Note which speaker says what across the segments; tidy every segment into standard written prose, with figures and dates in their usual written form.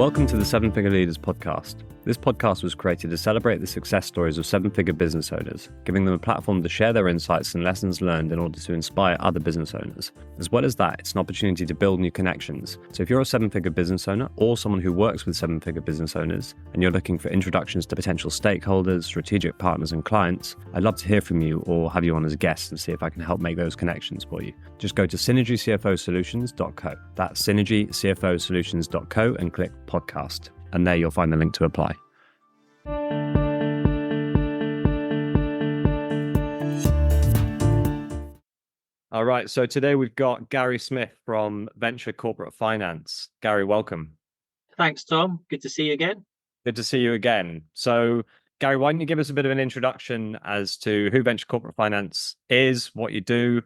Speaker 1: Welcome to the Seven Figure Leaders podcast. This podcast was created to celebrate the success stories of seven-figure business owners, giving them a platform to share their insights and lessons learned in order to inspire other business owners. As well as that, it's an opportunity to build new connections. So if you're a seven-figure business owner or someone who works with seven-figure business owners and you're looking for introductions to potential stakeholders, strategic partners and clients, I'd love to hear from you or have you on as a guest and see if I can help make those connections for you. Just go to synergycfosolutions.co. That's synergycfosolutions.co and click podcast. And there you'll find the link to apply. All right, so today we've got Gary Smith from Venture Corporate Finance. Gary, welcome.
Speaker 2: Thanks, Tom. Good to see you again.
Speaker 1: Good to see you again. So, Gary, why don't you give us a bit of an introduction as to who Venture Corporate Finance is, what you do,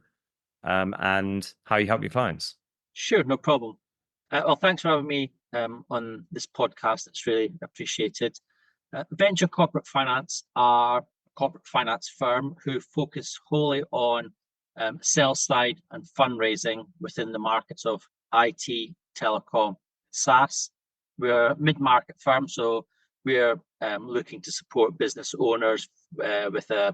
Speaker 1: and how you help your clients?
Speaker 2: Sure, no problem. Well, thanks for having me on this podcast. It's really appreciated. Venture Corporate Finance are a corporate finance firm who focus wholly on sell side and fundraising within the markets of IT, telecom, SaaS. We're a mid-market firm, so we're looking to support business owners with a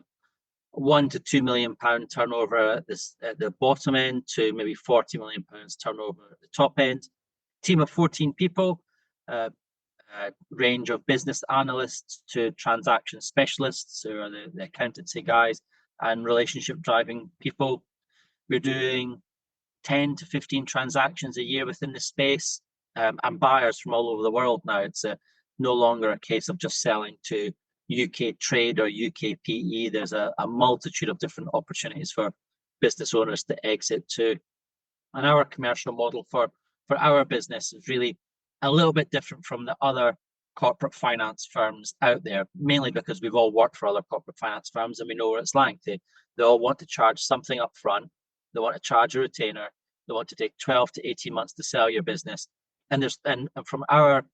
Speaker 2: £1 to £2 million turnover at the bottom end to maybe £40 million turnover at the top end. Team of 14 people, range of business analysts to transaction specialists who are the accountancy guys and relationship driving people. We're doing 10 to 15 transactions a year within the space and buyers from all over the world now. It's no longer a case of just selling to UK trade or UK PE. There's a multitude of different opportunities for business owners to exit to. And our commercial model for our business is really a little bit different from the other corporate finance firms out there, mainly because we've all worked for other corporate finance firms and we know what it's like. They all want to charge something up front. They want to charge a retainer. They want to take 12 to 18 months to sell your business. And from our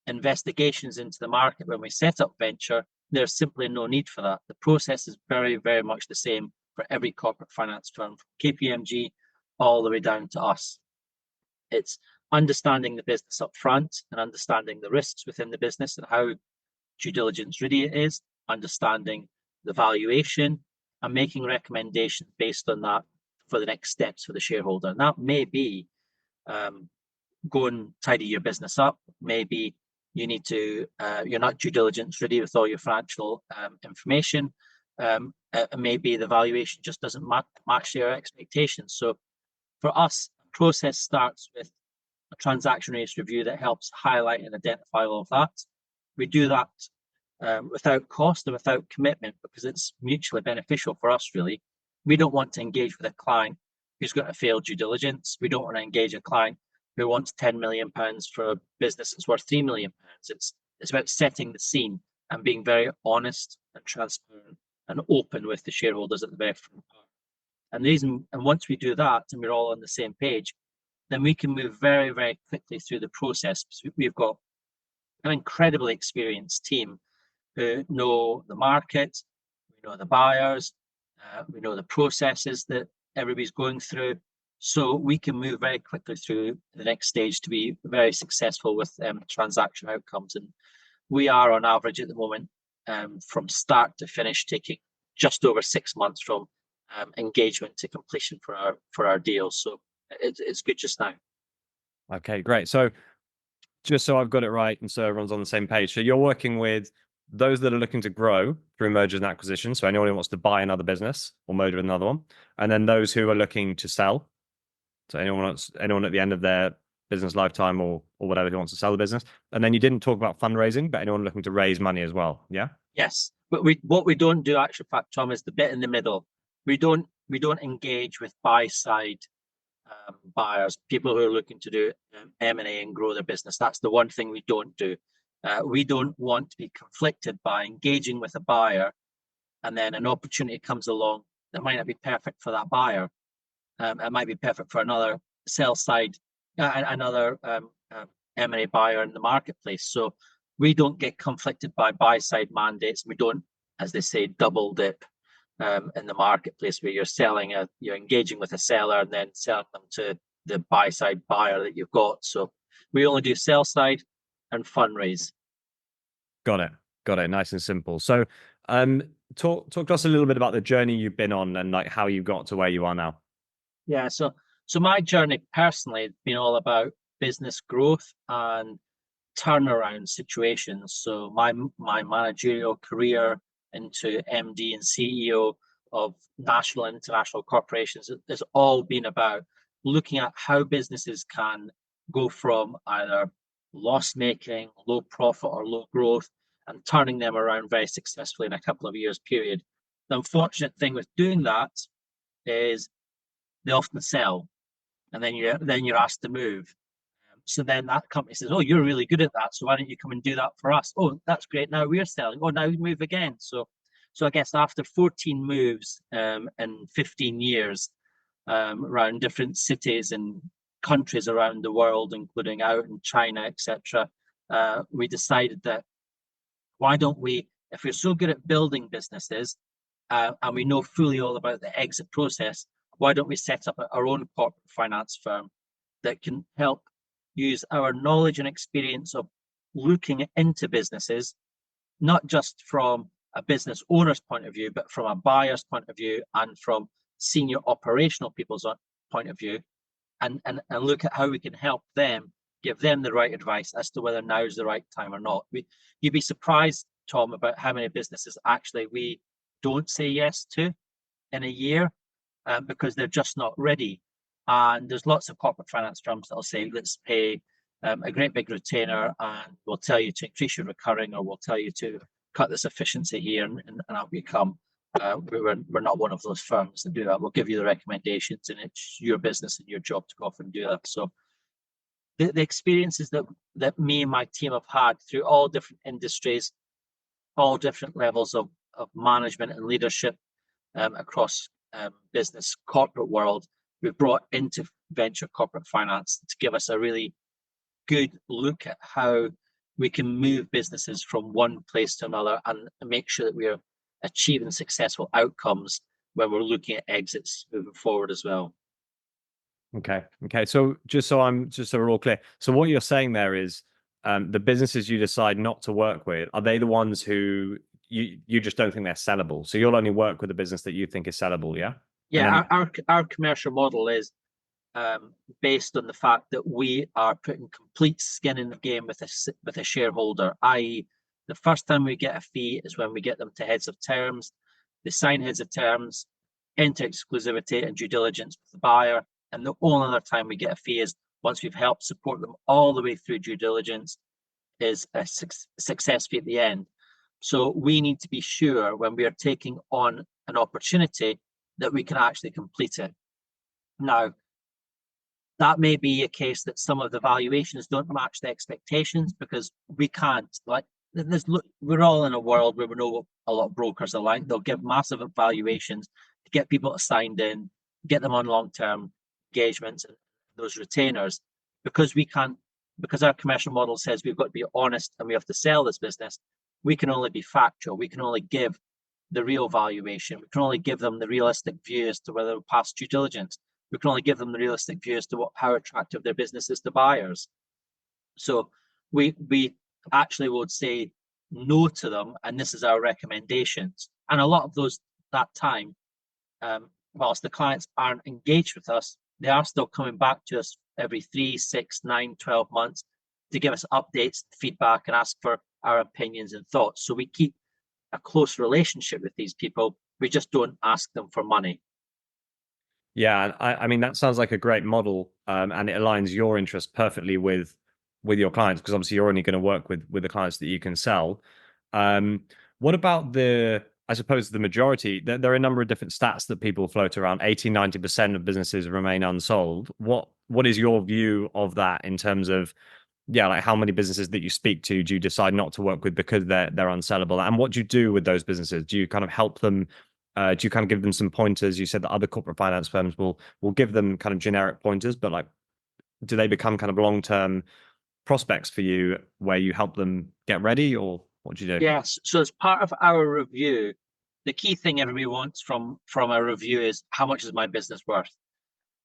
Speaker 2: investigations into the market when we set up Venture, there's simply no need for that. The process is very, very much the same for every corporate finance firm, from KPMG all the way down to us. It's understanding the business up front and understanding the risks within the business and how due diligence ready it is, understanding the valuation and making recommendations based on that for the next steps for the shareholder. And that may be go and tidy your business up. Maybe you need to, you're not due diligence ready with all your financial information. Maybe the valuation just doesn't match your expectations. So for us, the process starts with a transaction rates review that helps highlight and identify all of that. We do that without cost and without commitment because it's mutually beneficial for us, really. We don't want to engage with a client who's got a failed due diligence. We don't want to engage a client who wants £10 million for a business that's worth £3 million. It's about setting the scene and being very honest and transparent and open with the shareholders at the very front part. And once we do that and we're all on the same page, then we can move very, very quickly through the process. We've got an incredibly experienced team who know the market, we know the buyers, we know the processes that everybody's going through. So we can move very quickly through the next stage to be very successful with transaction outcomes. And we are on average at the moment from start to finish taking just over 6 months from engagement to completion for our deals. So it's good just now.
Speaker 1: Okay, great. So just so I've got it right and so everyone's on the same page. So you're working with those that are looking to grow through mergers and acquisitions. So anyone who wants to buy another business or merge with another one. And then those who are looking to sell. So anyone at the end of their business lifetime or whatever who wants to sell the business. And then you didn't talk about fundraising, but anyone looking to raise money as well. Yeah?
Speaker 2: Yes. But what we don't do actually, Tom, is the bit in the middle. We don't engage with buy side buyers, people who are looking to do M&A and grow their business. That's the one thing we don't do. We don't want to be conflicted by engaging with a buyer and then an opportunity comes along that might not be perfect for that buyer. It might be perfect for another sell side, another M&A buyer in the marketplace. So we don't get conflicted by buy side mandates. We don't, as they say, double dip in the marketplace where you're engaging with a seller and then selling them to the buy side buyer that you've got. So we only do sell side. and fundraise.
Speaker 1: Got it. Got it. Nice and simple. So, talk to us a little bit about the journey you've been on and like how you got to where you are now.
Speaker 2: Yeah, so my journey personally has been all about business growth and turnaround situations. So my managerial career into MD and CEO of national and international corporations has all been about looking at how businesses can go from either loss making, low profit, or low growth, and turning them around very successfully in a couple of years period. The unfortunate thing with doing that is they often sell, and then you're asked to move. So then that company says, "Oh, you're really good at that. So why don't you come and do that for us?" "Oh, that's great. Now we're selling. Oh, now we move again." So I guess after 14 moves in 15 years around different cities and countries around the world, including out in China, etc., we decided that why don't we, if we're so good at building businesses and we know fully all about the exit process, why don't we set up our own corporate finance firm that can help use our knowledge and experience of looking into businesses, not just from a business owner's point of view, but from a buyer's point of view and from senior operational people's point of view, and look at how we can help them, give them the right advice as to whether now is the right time or not. You'd be surprised, Tom, about how many businesses actually we don't say yes to in a year because they're just not ready. And there's lots of corporate finance firms that'll say, let's pay a great big retainer and we'll tell you to increase your recurring, or we'll tell you to cut this efficiency here and out you come. We're not one of those firms that do that. We'll give you the recommendations and it's your business and your job to go off and do that. So the experiences that me and my team have had through all different industries, all different levels of management and leadership across business corporate world, we've brought into venture corporate finance to give us a really good look at how we can move businesses from one place to another and make sure that we are achieving successful outcomes when we're looking at exits moving forward as well.
Speaker 1: Okay. So just so we're all clear. So what you're saying there is the businesses you decide not to work with, are they the ones who you just don't think they're sellable? So you'll only work with a business that you think is sellable, yeah?
Speaker 2: Yeah, our commercial model is based on the fact that we are putting complete skin in the game with a shareholder, i.e., the first time we get a fee is when we get them to heads of terms. They sign heads of terms, enter exclusivity and due diligence with the buyer, and the only other time we get a fee is once we've helped support them all the way through due diligence, is a success fee at the end. So we need to be sure when we are taking on an opportunity that we can actually complete it. Now, that may be a case that some of the valuations don't match the expectations because we can't. Like, we're all in a world where we know a lot of brokers are like. They'll give massive valuations to get people signed in, get them on long-term engagements and those retainers. Because we can't, because our commercial model says we've got to be honest and we have to sell this business, we can only be factual. We can only give the real valuation. We can only give them the realistic view as to whether they'll pass due diligence. We can only give them the realistic view as to how attractive their business is to buyers. So we actually would say no to them, and this is our recommendations. And a lot of those that time, whilst the clients aren't engaged with us, they are still coming back to us every 3, 6, 9, 12 months to give us updates, feedback, and ask for our opinions and thoughts. So we keep a close relationship with these people. We just don't ask them for money.
Speaker 1: Yeah, I mean that sounds like a great model, and it aligns your interest perfectly with your clients because obviously you're only going to work with the clients that you can sell. What about I suppose the majority? There are a number of different stats that people float around. 80-90% of businesses remain unsold. What is your view of that in terms of, yeah, like how many businesses that you speak to do you decide not to work with because they're unsellable? And what do you do with those businesses? Do you kind of help them? Do you kind of give them some pointers? You said that other corporate finance firms will give them kind of generic pointers, but like, do they become kind of long-term prospects for you where you help them get ready, or what do you do?
Speaker 2: Yes. So as part of our review, the key thing everybody wants from a review is how much is my business worth?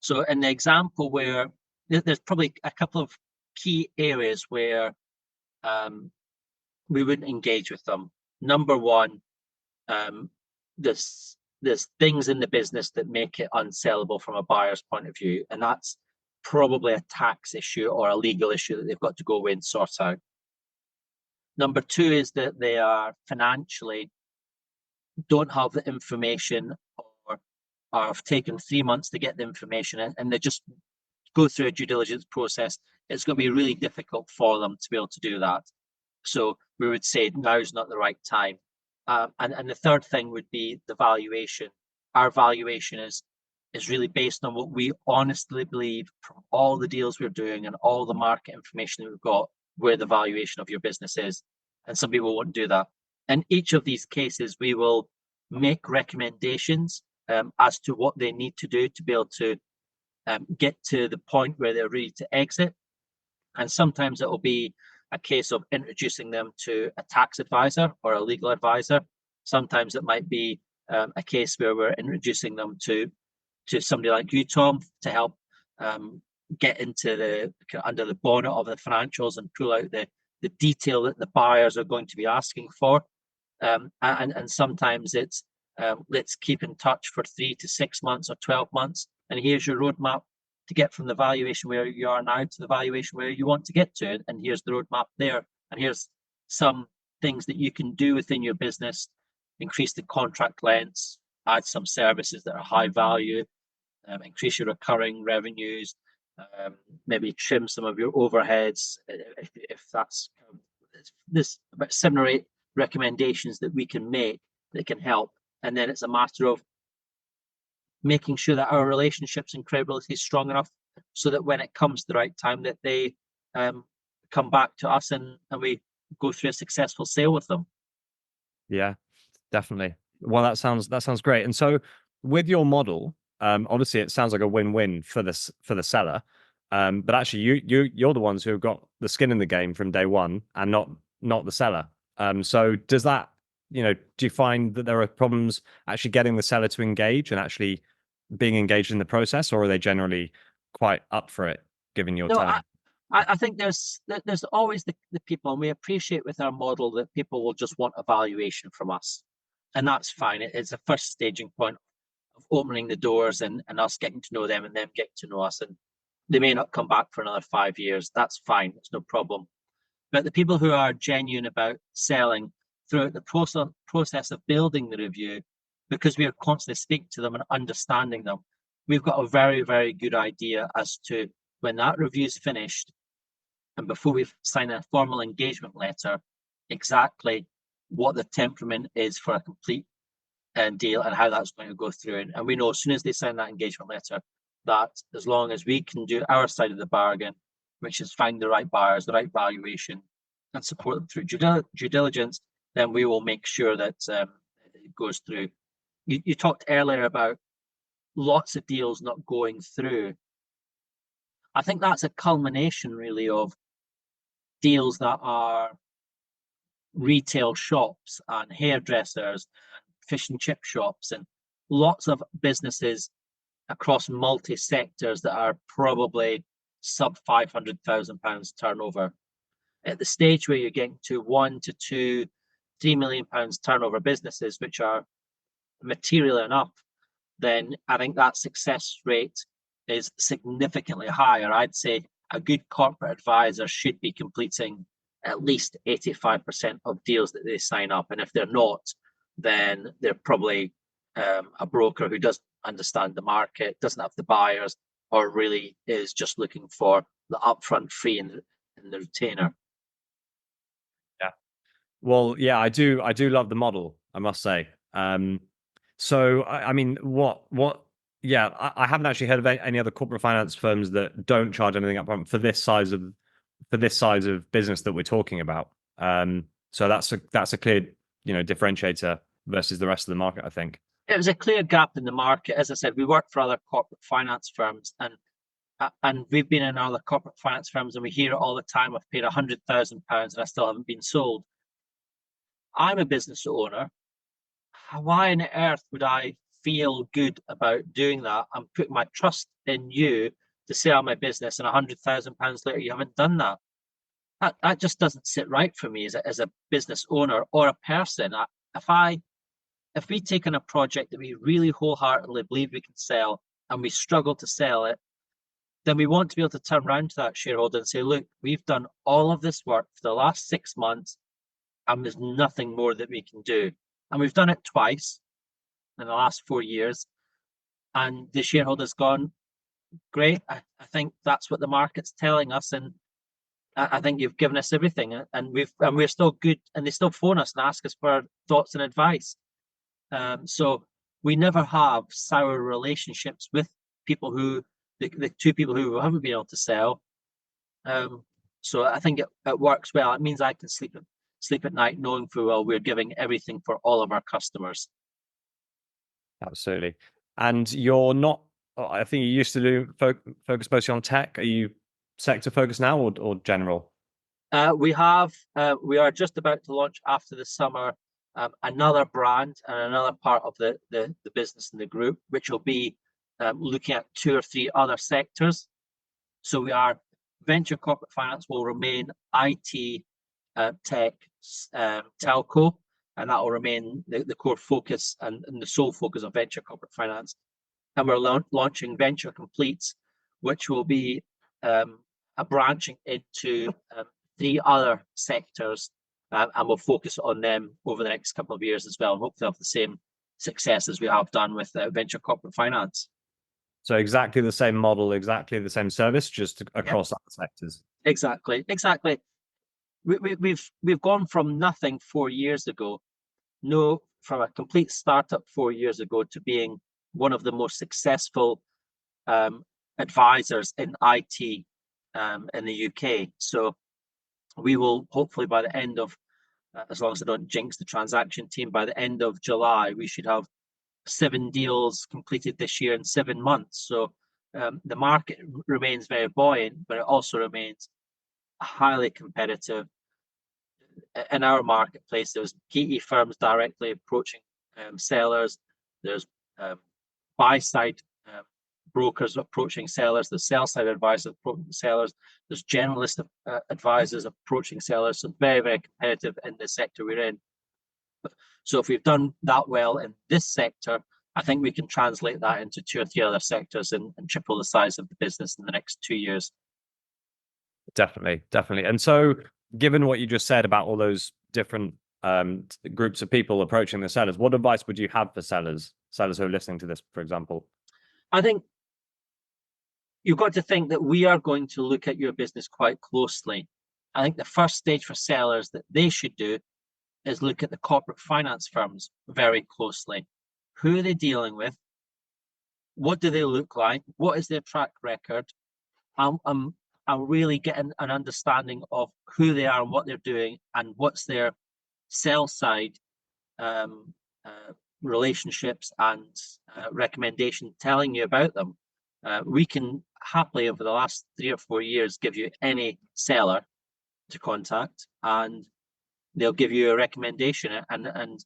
Speaker 2: So in the example where there's probably a couple of key areas where we wouldn't engage with them. Number one, there's things in the business that make it unsellable from a buyer's point of view, and that's probably a tax issue or a legal issue that they've got to go away and sort out. Number two is that they are financially don't have the information, or have taken 3 months to get the information, and they just go through a due diligence process. It's going to be really difficult for them to be able to do that. So we would say now's not the right time. And the third thing would be the valuation. Our valuation is really based on what we honestly believe from all the deals we're doing and all the market information that we've got, where the valuation of your business is. And some people won't do that. In each of these cases, we will make recommendations as to what they need to do to be able to get to the point where they're ready to exit. And sometimes it will be a case of introducing them to a tax advisor or a legal advisor. Sometimes it might be a case where we're introducing them to somebody like you, Tom, to help get into under the bonnet of the financials and pull out the detail that the buyers are going to be asking for. And sometimes it's let's keep in touch for 3 to 6 months or 12 months. And here's your roadmap to get from the valuation where you are now to the valuation where you want to get to. And here's the roadmap there. And here's some things that you can do within your business, increase the contract lengths, add some services that are high value, increase your recurring revenues, maybe trim some of your overheads. If that's this about 7 or 8 recommendations that we can make that can help. And then it's a matter of making sure that our relationships and credibility is strong enough so that when it comes to the right time that they come back to us and we go through a successful sale with them.
Speaker 1: Yeah, definitely. Well, that sounds great. And so with your model, obviously it sounds like a win-win for the seller. But actually you're the ones who have got the skin in the game from day one and not the seller. So does that, do you find that there are problems actually getting the seller to engage and actually being engaged in the process, or are they generally quite up for it given your time?
Speaker 2: I think there's always the people, and we appreciate with our model that people will just want a valuation from us, and that's fine. It's a first staging point of opening the doors and us getting to know them and them getting to know us, and they may not come back for another 5 years. That's fine. It's no problem. But the people who are genuine about selling throughout the process of building the review, because we are constantly speaking to them and understanding them, we've got a very, very good idea as to when that review is finished and before we sign a formal engagement letter, exactly what the temperament is for a complete deal and how that's going to go through. And we know as soon as they sign that engagement letter that as long as we can do our side of the bargain, which is find the right buyers, the right valuation, and support them through due diligence, then we will make sure that it goes through. You talked earlier about lots of deals not going through. I think that's a culmination really of deals that are retail shops and hairdressers and fish and chip shops and lots of businesses across multi-sectors that are probably sub £500,000 turnover. At the stage where you're getting to £1 to £2, £3 million turnover businesses, which are material enough, then I think that success rate is significantly higher. I'd say a good corporate advisor should be completing at least 85% of deals that they sign up. And if they're not, then they're probably a broker who doesn't understand the market, doesn't have the buyers, or really is just looking for the upfront fee and the retainer.
Speaker 1: Yeah. Well, yeah, I do love the model, I must say. So I mean, yeah, I haven't actually heard of any other corporate finance firms that don't charge anything upfront for this size of business that we're talking about. So that's a clear, differentiator versus the rest of the market, I think.
Speaker 2: It was a clear gap in the market. As I said, we work for other corporate finance firms, and we've been in other corporate finance firms, and we hear it all the time. I've paid £100,000 and I still haven't been sold. I'm a business owner. Why on earth would I feel good about doing that? I'm putting my trust in you to sell my business, and £100,000 later, you haven't done that. that just doesn't sit right for me as a business owner or a person. If we take on a project that we really wholeheartedly believe we can sell and we struggle to sell it, then we want to be able to turn around to that shareholder and say, look, we've done all of this work for the last 6 months and there's nothing more that we can do. And we've done it twice in the last 4 years. And the shareholder's gone, great. I think that's what the market's telling us. And I think you've given us everything. And we're still good. And they still phone us and ask us for thoughts and advice. So we never have sour relationships with people who, the two people who haven't been able to sell. So I think it works well. It means I can sleep at night knowing full well we're giving everything for all of our customers.
Speaker 1: Absolutely. And you're not, I think you used to do focus mostly on tech. Are you sector focused now or general?
Speaker 2: We are just about to launch after the summer another brand and another part of the business in the group, which will be looking at 2 or 3 other sectors. So we are venture corporate finance will remain IT, tech, telco, and that will remain the core focus and the sole focus of venture corporate finance. And we're launching Venture Complete, which will be a branching into 3 other sectors, and we'll focus on them over the next couple of years as well, and hopefully have the same success as we have done with venture corporate finance.
Speaker 1: So exactly the same model, exactly the same service, just across other sectors.
Speaker 2: Exactly. We've gone from nothing 4 years ago, from a complete startup 4 years ago, to being one of the most successful advisors in IT in the UK. So we will hopefully by the end of, as long as I don't jinx the transaction team, by the end of July, we should have 7 deals completed this year in 7 months. So the market remains very buoyant, but it also remains highly competitive. In our marketplace, there's PE firms directly approaching sellers. There's buy-side brokers approaching sellers. There's sell-side advisors approaching sellers. There's generalist advisors approaching sellers. So very, very competitive in the sector we're in. So if we've done that well in this sector, I think we can translate that into 2 or 3 other sectors and triple the size of the business in the next 2 years.
Speaker 1: Definitely. And so, given what you just said about all those different groups of people approaching the sellers, what advice would you have for sellers who are listening to this, for example?
Speaker 2: I think you've got to think that we are going to look at your business quite closely. I think the first stage for sellers that they should do is look at the corporate finance firms very closely. Who are they dealing with? What do they look like? What is their track record? I'm really getting an understanding of who they are and what they're doing and what's their sell side relationships and recommendation telling you about them. We can happily, over the last 3 or 4 years, give you any seller to contact, and they'll give you a recommendation, and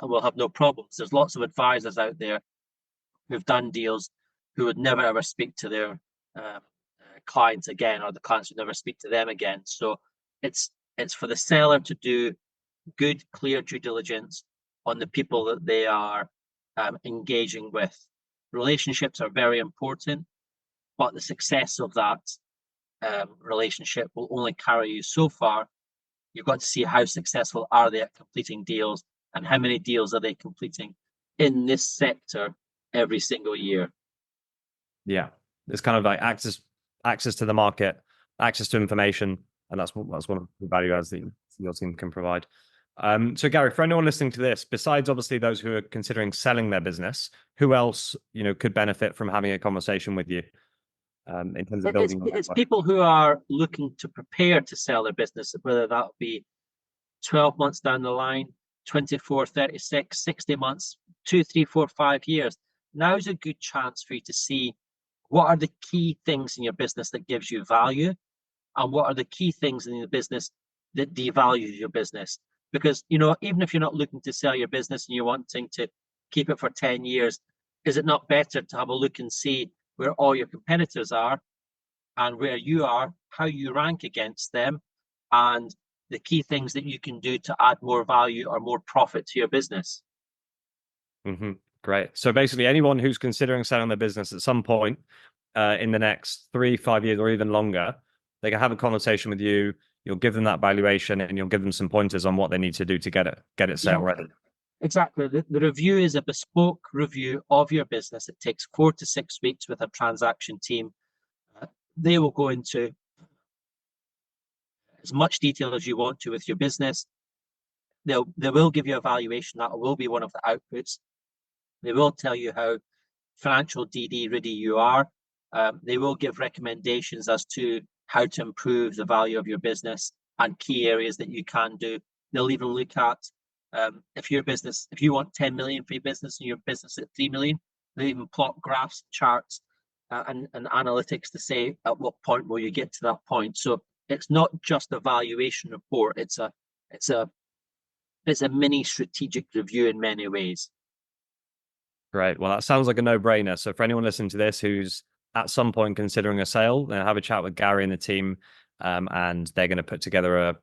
Speaker 2: we'll have no problems. There's lots of advisors out there who've done deals who would never ever speak to their clients again, or the clients would never speak to them again. So it's for the seller to do good, clear due diligence on the people that they are engaging with. Relationships are very important, but the success of that relationship will only carry you so far. You've got to see how successful are they at completing deals, and how many deals are they completing in this sector every single year.
Speaker 1: Yeah, it's kind of like access to the market, access to information, and that's one of the value adds that your team can provide. So Gary, for anyone listening to this, besides obviously those who are considering selling their business, who else could benefit from having a conversation with you in terms of building?
Speaker 2: It's people who are looking to prepare to sell their business, whether that be 12 months down the line, 24, 36, 60 months, 2, 3, 4, 5 years. Now's a good chance for you to see what are the key things in your business that gives you value, and what are the key things in the business that devalues your business. Because, even if you're not looking to sell your business and you're wanting to keep it for 10 years, is it not better to have a look and see where all your competitors are and where you are, how you rank against them, and the key things that you can do to add more value or more profit to your business.
Speaker 1: Mm-hmm. Great. So basically, anyone who's considering selling their business at some point in the next 3-5 years or even longer, they can have a conversation with you. You'll give them that valuation, and you'll give them some pointers on what they need to do to get it sale ready.
Speaker 2: Exactly. The review is a bespoke review of your business. It takes 4 to 6 weeks with a transaction team. They will go into as much detail as you want to with your business. They will give you a valuation. That will be one of the outputs. They will tell you how financial DD ready you are. They will give recommendations as to how to improve the value of your business and key areas that you can do. They'll even look at if you want 10 million for your business and your business at 3 million, they even plot graphs, charts, and analytics to say at what point will you get to that point. So it's not just a valuation report. It's a mini strategic review in many ways.
Speaker 1: Great. Well, that sounds like a no-brainer. So for anyone listening to this who's at some point considering a sale, then have a chat with Gary and the team, and they're going to put together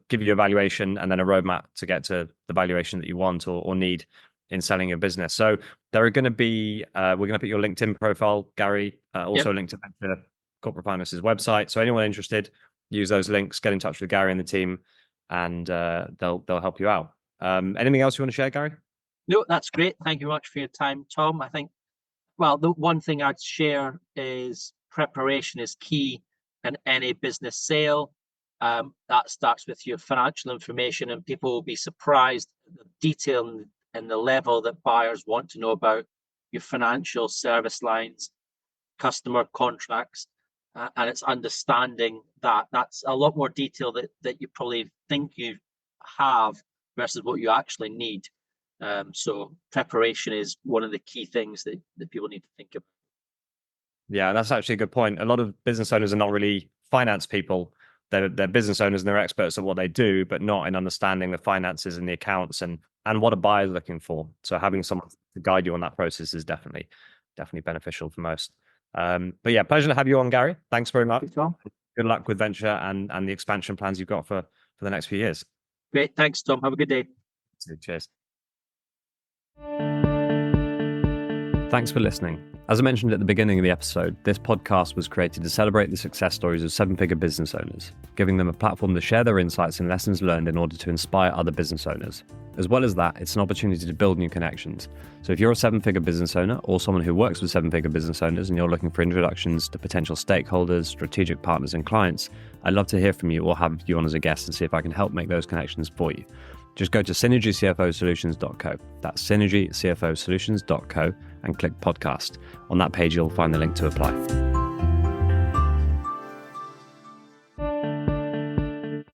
Speaker 1: give you a valuation and then a roadmap to get to the valuation that you want or need in selling your business. So there are going to be, we're going to put your LinkedIn profile, Gary, also linked to Corporate Finance's website. So anyone interested, use those links, get in touch with Gary and the team, and they'll help you out. Anything else you want to share, Gary?
Speaker 2: No, that's great. Thank you much for your time, Tom. I think, well, the one thing I'd share is preparation is key in any business sale. That starts with your financial information, and people will be surprised at the detail and the level that buyers want to know about your financial service lines, customer contracts, and it's understanding that that's a lot more detail that you probably think you have versus what you actually need. So preparation is one of the key things that people need to think about.
Speaker 1: Yeah, that's actually a good point. A lot of business owners are not really finance people. They're business owners and they're experts at what they do, but not in understanding the finances and the accounts and what a buyer is looking for. So having someone to guide you on that process is definitely beneficial for most. But yeah, pleasure to have you on, Gary. Thanks very much.
Speaker 2: Tom.
Speaker 1: Good luck with venture and the expansion plans you've got for the next few years.
Speaker 2: Great. Thanks, Tom. Have a good day.
Speaker 1: Cheers. Thanks for listening. As I mentioned at the beginning of the episode, this podcast was created to celebrate the success stories of seven-figure business owners, giving them a platform to share their insights and lessons learned in order to inspire other business owners. As well as that, it's an opportunity to build new connections. So if you're a seven-figure business owner or someone who works with seven-figure business owners and you're looking for introductions to potential stakeholders, strategic partners and clients, I'd love to hear from you or have you on as a guest and see if I can help make those connections for you. Just go to synergycfosolutions.co. That's synergycfosolutions.co and click podcast. On that page, you'll find the link to apply.